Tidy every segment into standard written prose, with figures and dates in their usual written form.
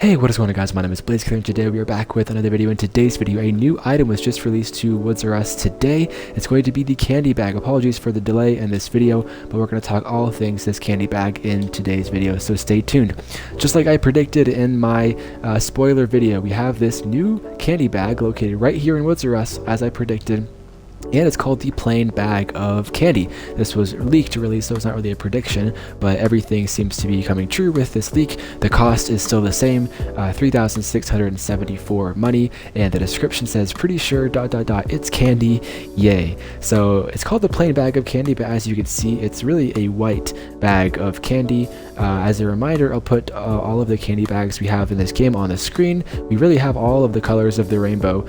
Hey, what is going on, guys? My name is Blazekiller, and today we are back with another video. In today's video, a new item was just released to Woods R Us today. It's going to be the candy bag. Apologies for the delay in this video, but we're going to talk all things this candy bag in today's video, so stay tuned. Just like I predicted in my spoiler video, we have this new candy bag located right here in Woods R Us, as I predicted. And it's called the plain bag of candy. This was leaked to release, so it's not really a prediction, but everything seems to be coming true with this leak. The cost is still the same, 3,674 money, and the description says pretty sure ... it's candy, yay. So it's called the plain bag of candy, but as you can see, it's really a white bag of candy. As a reminder, I'll put all of the candy bags we have in this game on the screen. We really have all of the colors of the rainbow,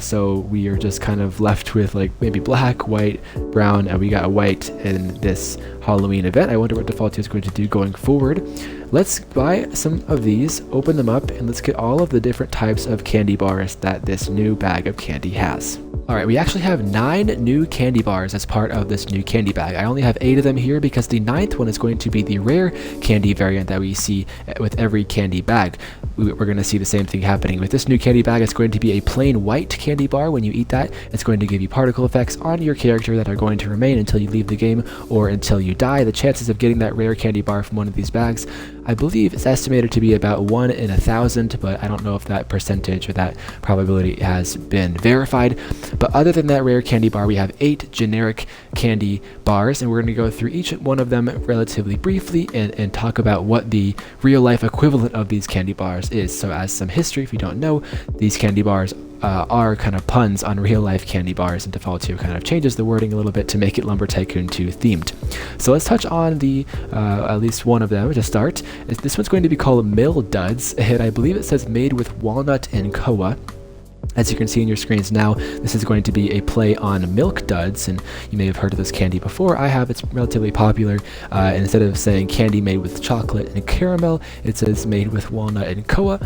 so we are just kind of left with like maybe black, white, brown, and we got a white in this Halloween event. I wonder what Defaultio is going to do going forward. Let's buy some of these, open them up, and let's get all of the different types of candy bars that this new bag of candy has. Alright, we actually have 9 new candy bars as part of this new candy bag. I only have 8 of them here because the 9th one is going to be the rare candy variant that we see with every candy bag. We're going to see the same thing happening. With this new candy bag, it's going to be a plain white candy bar. When you eat that, it's going to give you particle effects on your character that are going to remain until you leave the game or until you die. The chances of getting that rare candy bar from one of these bags, I believe it's estimated to be about 1 in 1,000, but I don't know if that percentage or that probability has been verified. But other than that rare candy bar, we have 8 generic candy bars, and we're going to go through each one of them relatively briefly and talk about what the real-life equivalent of these candy bars is. So as some history, if you don't know, these candy bars are kind of puns on real-life candy bars, and Defaultio kind of changes the wording a little bit to make it Lumber Tycoon 2 themed. So let's touch on the at least one of them to start. This one's going to be called Mill Duds, and I believe it says made with walnut and koa. As you can see in your screens now, this is going to be a play on Milk Duds, and you may have heard of this candy before. I have. It's relatively popular. And instead of saying candy made with chocolate and caramel, it says made with walnut and koa.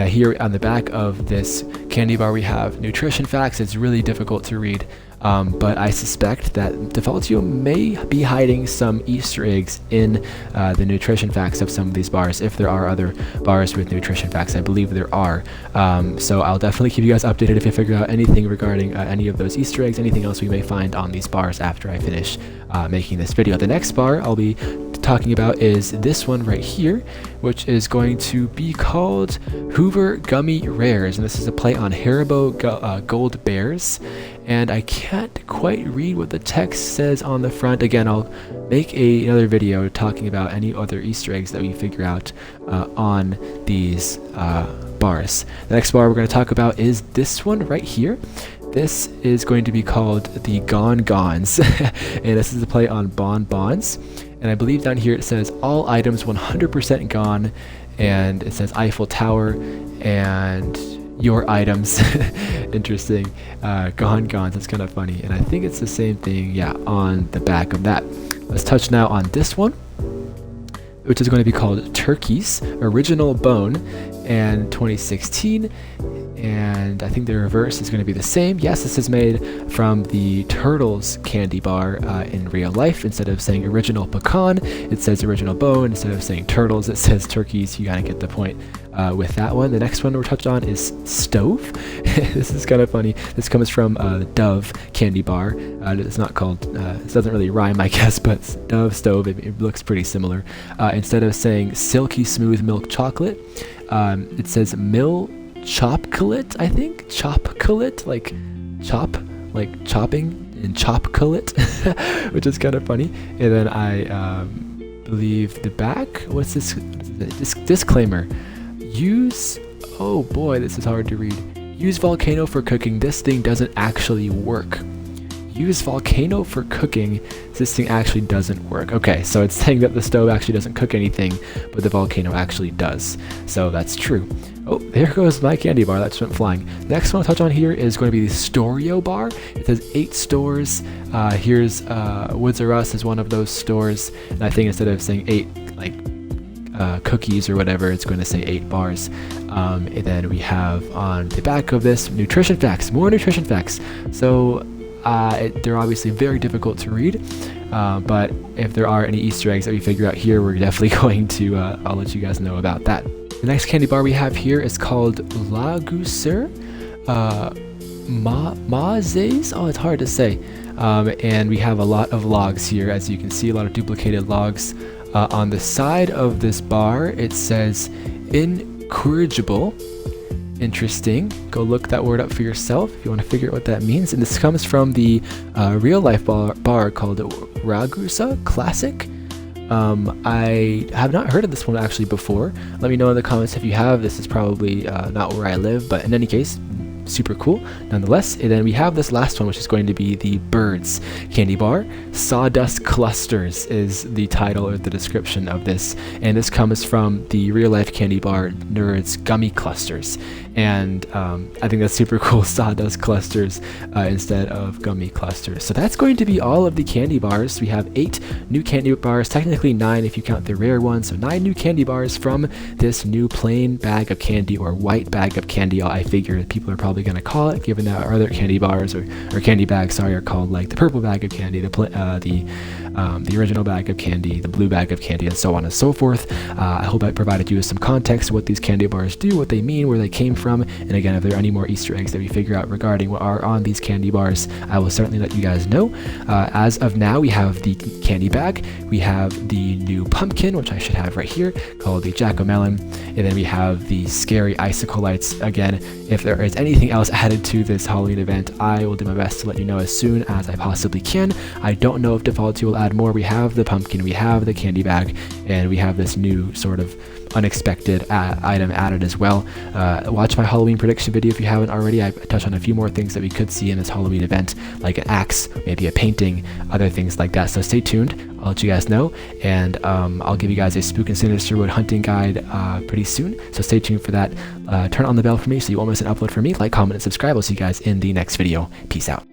Here on the back of this candy bar, we have nutrition facts. It's really difficult to read. But I suspect that Defaultio may be hiding some Easter eggs in the nutrition facts of some of these bars, if there are other bars with nutrition facts. I believe there are. So I'll definitely keep you guys updated if I figure out anything regarding any of those Easter eggs, anything else we may find on these bars after I finish making this video. The next bar I'll be talking about is this one right here, which is going to be called Hoover Gummy Rares, and this is a play on Haribo Gold Bears. And I can't quite read what the text says on the front. Again, I'll make another video talking about any other Easter eggs that we figure out on these bars. The next bar we're going to talk about is this one right here. This is going to be called the Gone Gons, and this is a play on Bon Bons. And I believe down here it says all items 100% gone, and it says Eiffel Tower and your items. Interesting. Gone Gons, that's kind of funny. And I think it's the same thing, yeah, on the back of that. Let's touch now on this one, which is going to be called Turkey's Original Bone and 2016. And I think the reverse is going to be the same. Yes, this is made from the Turtles candy bar in real life. Instead of saying original pecan, it says original bone. Instead of saying turtles, it says turkeys. You kind of get the point with that one. The next one we're touched on is Stove. This is kind of funny. This comes from Dove candy bar. It's not called, it doesn't really rhyme, I guess, but Dove, Stove, it looks pretty similar. Instead of saying silky smooth milk chocolate, it says Mill Chopcolit, I think. Chopcolit, like chop, like chopping, and chopcolit, which is kind of funny. And then I believe the back, what's this? Disclaimer. Use, oh boy, this is hard to read. Use volcano for cooking. This thing doesn't actually work. Use volcano for cooking. This thing actually doesn't work. Okay, so it's saying that the stove actually doesn't cook anything, but the volcano actually does. So that's true. Oh, there goes my candy bar. That just went flying. Next one I'll touch on here is going to be the Storio bar. It says 8 stores. Here's Woods R Us is one of those stores. And I think instead of saying 8 like cookies or whatever, it's going to say 8 bars. And then we have on the back of this nutrition facts, more nutrition facts. So they're obviously very difficult to read, but if there are any Easter eggs that we figure out here, we're definitely going to, I'll let you guys know about that. The next candy bar we have here is called Laguser Mazes. Oh, it's hard to say. And we have a lot of logs here, as you can see, a lot of duplicated logs. On the side of this bar, it says incorrigible. Interesting. Go look that word up for yourself if you want to figure out what that means. And this comes from the real life bar called Ragusa Classic. I have not heard of this one actually before. Let me know in the comments if you have. This is probably not where I live, but in any case, super cool nonetheless. And then we have this last one, which is going to be the Birds candy bar. Sawdust Clusters is the title or the description of this, and this comes from the real life candy bar Nerds Gummy Clusters. And I think that's super cool, Sawdust Clusters instead of Gummy Clusters. So that's going to be all of the candy bars. We have 8 new candy bars, technically 9 if you count the rare ones, so 9 new candy bars from this new plain bag of candy, or white bag of candy, I figure people are probably going to call it, given that our other candy bars or candy bags, sorry, are called like the purple bag of candy, the original bag of candy, the blue bag of candy, and so on and so forth. I hope I provided you with some context to what these candy bars do, what they mean, where they came from, and again, if there are any more Easter eggs that we figure out regarding what are on these candy bars, I will certainly let you guys know. As of now, we have the candy bag, we have the new pumpkin, which I should have right here, called the jack-o'-melon, and then we have the scary icicle lights. Again, if there is anything else added to this Halloween event, I will do my best to let you know as soon as I possibly can. I don't know if Default 2 will add more. We have the pumpkin, we have the candy bag, and we have this new sort of unexpected item added as well. Watch my Halloween prediction video if you haven't already. I touched on a few more things that we could see in this Halloween event, like an axe, maybe a painting, other things like that. So stay tuned. I'll let you guys know, and I'll give you guys a Spook and Sinister Wood hunting guide pretty soon. So stay tuned for that. Turn on the bell for me so you won't miss an upload from me. Like, comment, and subscribe. I'll see you guys in the next video. Peace out.